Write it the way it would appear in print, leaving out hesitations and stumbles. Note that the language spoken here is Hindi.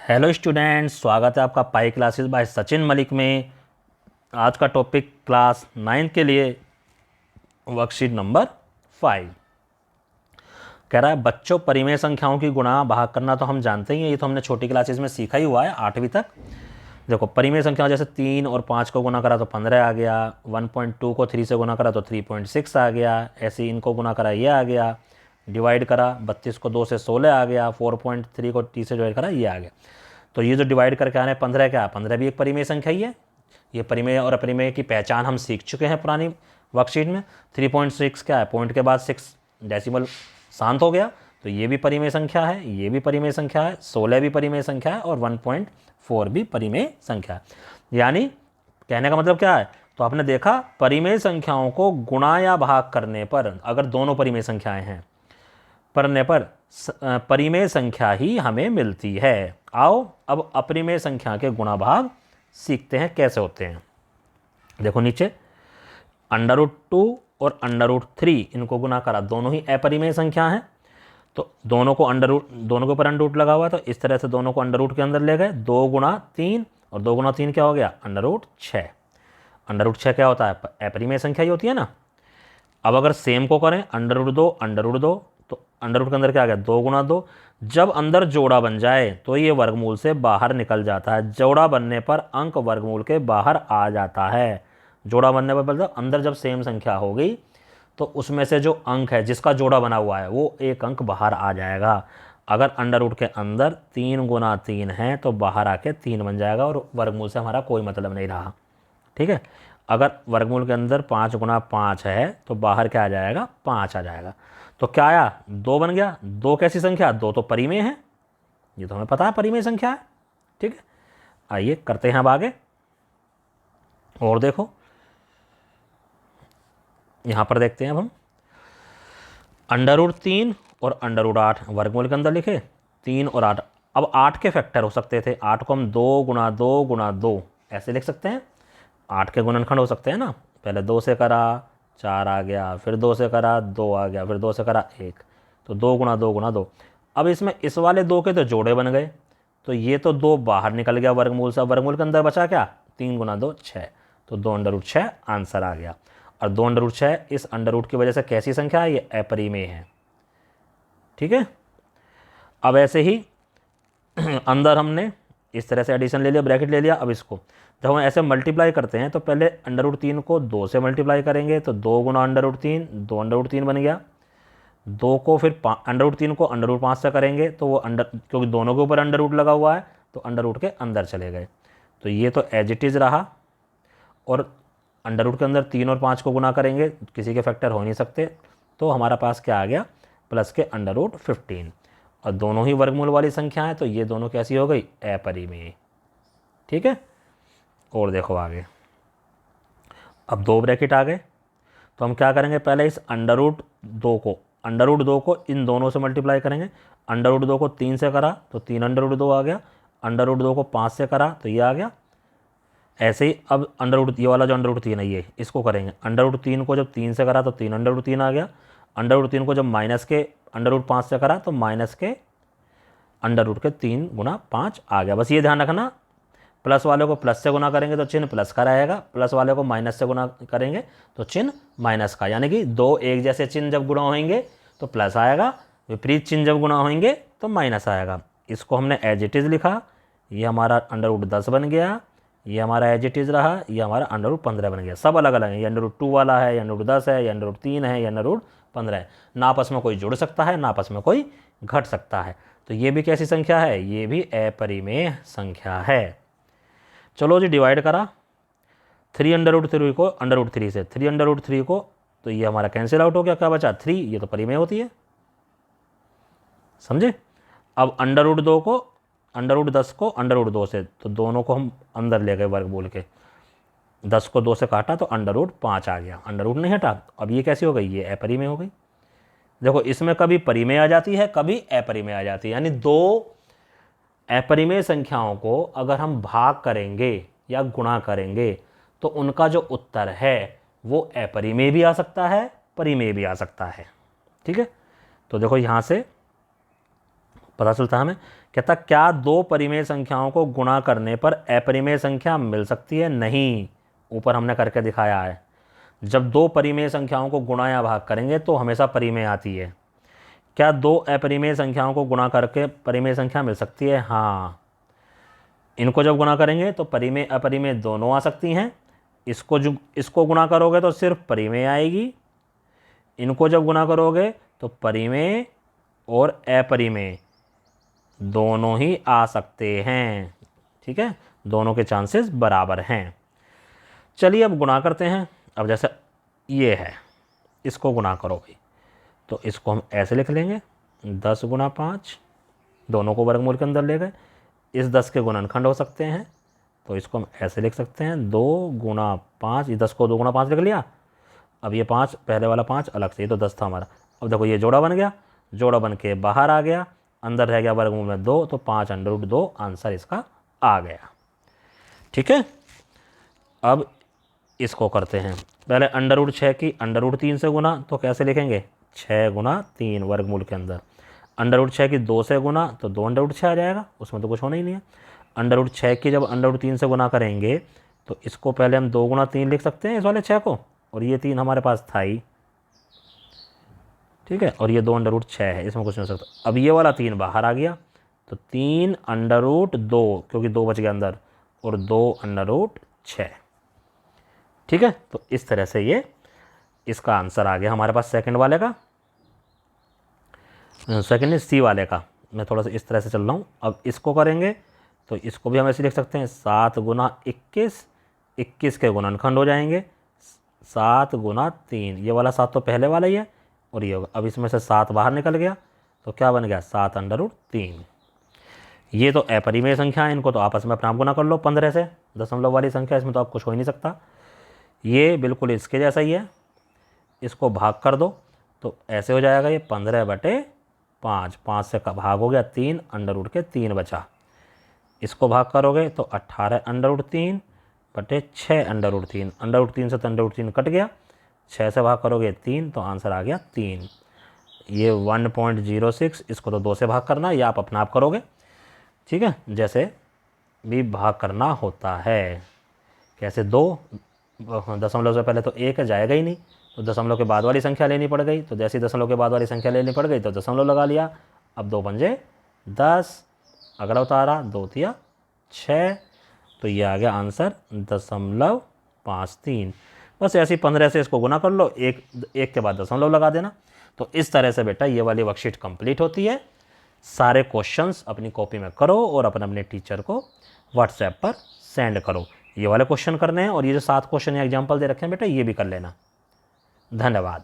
हेलो स्टूडेंट्स, स्वागत है आपका pi classes bye Sachin Malik में। आज का टॉपिक क्लास 9 के लिए वर्कशीट नंबर 5 कह रहा है बच्चों परिमेय संख्याओं की गुणा भाग करना तो हम जानते ही हैं, ये तो हमने छोटी क्लासेस में सीखा ही हुआ है 8वीं तक। देखो परिमेय संख्या जैसे 3 और 5 को गुना करा तो 15 आ गया, 1.2 को 3 से गुना करा तो 3.6 आ गया, ऐसे ही इनको गुना करा ये आ गया, डिवाइड करा 32 को 2 से 16 आ गया, 4.3 को 30 से डिवाइड करा ये आ गया। तो ये जो डिवाइड करके आ रहे हैं 15 क्या, 15 भी एक परिमेय संख्या ही है। ये परिमेय और अपरिमेय की पहचान हम सीख चुके हैं पुरानी वर्कशीट में। 3.6 क्या है, पॉइंट के बाद 6 डेसिमल शांत हो गया, तो ये भी परिमेय संख्या है, ये भी परिमेय संख्या है, 16 भी परिमेय संख्या है और 1.4 भी परिमेय संख्या है। यानी कहने का मतलब क्या है, तो आपने देखा परिमेय संख्याओं को गुणा या भाग करने पर, अगर दोनों परिमेय संख्याएं हैं, करने पर परिमेय संख्या ही हमें मिलती है। आओ अब अपरिमेय संख्या के गुणा भाग सीखते हैं कैसे होते हैं। देखो नीचे √2 और √3 इनको गुना करा, दोनों ही अपरिमेय संख्या हैं, तो दोनों को दोनों के ऊपर अंडर रूट लगा हुआ है, तो इस तरह से दोनों को अंडर रूट के अंदर ले गए। 2 गुणा 3 और 2 गुणा 3 क्या हो गया, √6। √6 क्या होता है, अपरिमेय संख्या ही होती है ना। अब अगर सेम को करें √2 तो अंडर रूट के अंदर क्या आ गया, 2 गुणा 2। जब अंदर जोड़ा बन जाए तो ये वर्गमूल से बाहर निकल जाता है। जोड़ा बनने पर अंक वर्गमूल के बाहर आ जाता है। जोड़ा बनने पर मतलब अंदर जब सेम संख्या हो गई तो उसमें से जो अंक है जिसका जोड़ा बना हुआ है वो एक अंक बाहर आ जाएगा। अगर अंडर रूट के अंदर 3 गुना 3 है तो बाहर आके 3 बन जाएगा और वर्गमूल से हमारा कोई मतलब नहीं रहा। ठीक है, अगर वर्गमूल के अंदर 5 गुना 5 है तो बाहर क्या आ जाएगा, 5 आ जाएगा। तो क्या आया, 2 बन गया। 2 कैसी संख्या, 2 तो परिमेय है, ये तो हमें पता है परिमेय संख्या है। ठीक है, आइए करते हैं अब आगे। और देखो यहां पर देखते हैं अब हम √3 और √8 वर्गमूल के अंदर लिखे, 3 और 8। अब 8 के फैक्टर हो सकते थे, 8 को हम 2 गुना 2 गुना 2 ऐसे लिख सकते हैं। 8 के गुणनखंड हो सकते हैं ना, पहले 2 से करा 4 आ गया, फिर 2 से करा 2 आ गया, फिर 2 से करा 1, तो 2 गुना 2 गुना 2। अब इसमें इस वाले 2 के तो जोड़े बन गए, तो ये तो 2 बाहर निकल गया वर्गमूल से। वर्गमूल के अंदर बचा क्या, 3 गुना 2 6, तो 2√6 आंसर आ गया। और 2√6 इस अंडर रूट की वजह से कैसी संख्या है, ये अपरिमेय है। ठीक है, अब ऐसे ही अंदर हमने इस तरह से एडिशन ले लिया, ब्रैकेट ले लिया। अब इसको जब हम ऐसे मल्टीप्लाई करते हैं तो पहले √3 को 2 से मल्टीप्लाई करेंगे, तो 2 गुना √3, 2 √3 बन गया। 2 को फिर √3 को √5 से करेंगे तो वो क्योंकि दोनों के ऊपर अंडर रूट लगा हुआ है तो अंडर रूट के अंदर चले गए, तो ये तो एज इट इज़ रहा। और अंडर रूट के अंदर 3 और 5 को गुना करेंगे, किसी के फैक्टर हो नहीं सकते, तो हमारा पास क्या आ गया, प्लस के √15। और दोनों ही वर्गमूल वाली संख्या है, तो ये दोनों कैसी हो गई, अपरिमेय। ठीक है, और देखो आगे, अब 2 ब्रैकेट आ गए, तो हम क्या करेंगे, पहले इस √2 को इन दोनों से मल्टीप्लाई करेंगे। √2 को 3 से करा तो 3 √2 आ गया, √2 को 5 से करा तो ये आ गया। ऐसे ही अब ये वाला जो √3 है ये इसको करेंगे। √3 को जब 3 से करा तो 3 √3 आ गया। √3 को जब माइनस के √5 से करा तो माइनस के √3 गुना 5 आ गया। बस ये ध्यान रखना, प्लस वाले को प्लस से गुना करेंगे तो चिन्ह प्लस का रहेगा, प्लस वाले को माइनस से गुना करेंगे तो चिन्ह माइनस का। यानी कि 2 एक जैसे चिन्ह जब गुणा होंगे तो प्लस आएगा, विपरीत चिन्ह जब गुणा होंगे तो माइनस आएगा। इसको हमने एज इट इज़ लिखा, ये हमारा √10 बन गया, ये हमारा एज इट इज़ रहा, ये हमारा √15 बन गया। सब अलग अलग है, ये √2 वाला है, ये √10 है, ये √3 है, ये √15 है। ना आपस में कोई जुड़ सकता है, ना आपस में कोई घट सकता है। तो ये भी कैसी संख्या है, ये भी अपरिमेय संख्या है। चलो जी, डिवाइड करा 3 √3 को √3 से, 3 √3 को, तो ये हमारा कैंसिल आउट हो गया, क्या बचा 3, ये तो परिमेय होती है, समझे। अब √2 को √10 को √2 से, तो दोनों को हम अंदर ले गए वर्गमूल के, 10 को 2 से काटा तो √5 आ गया, अंडर रूट नहीं हटा। अब ये कैसी हो गई, ये अपरिमेय हो गई। देखो इसमें कभी परिमेय आ जाती है, कभी अपरिमेय आ जाती है, यानी 2 अपरिमेय संख्याओं को अगर हम भाग करेंगे या गुणा करेंगे तो उनका जो उत्तर है वो अपरिमेय भी आ सकता है, परिमेय भी आ सकता है। ठीक है, तो देखो यहाँ से पता चलता है हमें कहता क्या दो परिमेय संख्याओं को गुणा करने पर अपरिमेय संख्या मिल सकती है? नहीं, ऊपर हमने करके दिखाया है। जब दो परिमेय संख्याओं को गुणा या भाग करेंगे तो हमेशा परिमेय आती है। क्या दो अपरिमेय संख्याओं को गुणा करके परिमेय संख्या मिल सकती है? हाँ, इनको जब गुणा करेंगे तो परिमेय अपरिमेय दोनों आ सकती हैं। इसको गुणा करोगे तो सिर्फ परिमेय आएगी, इनको जब गुणा करोगे तो परिमेय और अपरिमेय दोनों ही आ सकते हैं। ठीक है, दोनों के चांसेस बराबर हैं। चलिए अब गुणा करते हैं। अब जैसे ये है, इसको गुणा करो भाई, तो इसको हम ऐसे लिख लेंगे 10 गुणा 5, दोनों को वर्गमूल के अंदर ले गए। इस 10 के गुणनखंड हो सकते हैं, तो इसको हम ऐसे लिख सकते हैं 2 गुणा 5। ये 10 को 2 गुणा 5 लिख लिया। अब ये 5, पहले वाला 5 अलग से, ये तो 10 था हमारा। अब देखो ये जोड़ा बन गया, जोड़ा बन के बाहर आ गया, अंदर रह गया वर्गमूल में 2, तो 5√2 आंसर इसका आ गया। ठीक है, अब इसको करते हैं। पहले √6 की √3 से गुना, तो कैसे लिखेंगे? 6 गुणा 3 वर्गमूल के अंदर। √6 की 2 से गुना तो 2√6 आ जाएगा, उसमें तो कुछ होना ही नहीं है। √6 की जब √3 से गुना करेंगे तो इसको पहले हम 2 गुणा 3 लिख सकते हैं, इस वाले 6 को, और ये 3 हमारे पास था ही। ठीक है, और ये 2√6 है, इसमें कुछ नहीं हो सकता। अब ये वाला 3 बाहर आ गया, तो 3√2, क्योंकि 2 बच गया अंदर, और 2√6। ठीक है, तो इस तरह से ये इसका आंसर आ गया हमारे पास सेकंड वाले का। सेकंड है सी वाले का। मैं थोड़ा सा इस तरह से चल रहा हूँ। अब इसको करेंगे तो इसको भी हम ऐसे लिख सकते हैं 7 गुना 21, 21 के गुणनखंड हो जाएंगे 7 गुना 3। ये वाला 7 तो पहले वाला ही है, और ये होगा। अब इसमें से 7 बाहर निकल गया, तो क्या बन गया? 7√3। ये तो अपरिमेय संख्या है, इनको तो आपस में अपना आप गुना कर लो 15 से, दशमलव वाली संख्या, इसमें तो आप कुछ हो ही नहीं सकता। ये बिल्कुल इसके जैसा ही है, इसको भाग कर दो तो ऐसे हो जाएगा, ये 15/5, 5 से का भाग हो गया 3, √3 बचा। इसको भाग करोगे तो 18√3/6 √3, √3 से तो √3 कट गया, 6 से भाग करोगे 3, तो आंसर आ गया 3। ये 1.06, इसको तो 2 से भाग करना, ये आप अपना आप करोगे। ठीक है, जैसे भी भाग करना होता है। कैसे? 2 दशमलव से पहले तो 1 जाएगा ही नहीं, तो दशमलव के बाद वाली संख्या लेनी पड़ गई, तो जैसे ही दशमलव के बाद वाली संख्या लेनी पड़ गई तो दशमलव लगा लिया। अब 2 पंजे 10, अगला उतारा 2 तिया 6, तो ये आ गया आंसर 0.53। बस ऐसे ही 15 से इसको गुना कर लो, एक के बाद दशमलव लगा देना। तो इस तरह से बेटा ये वाली वर्कशीट कंप्लीट होती है। सारे क्वेश्चंस अपनी कॉपी में करो और अपने टीचर को व्हाट्सएप पर सेंड करो। ये वाले क्वेश्चन करने हैं, और ये जो 7 क्वेश्चन या एग्जाम्पल दे रखे हैं बेटा, ये भी कर लेना। धन्यवाद।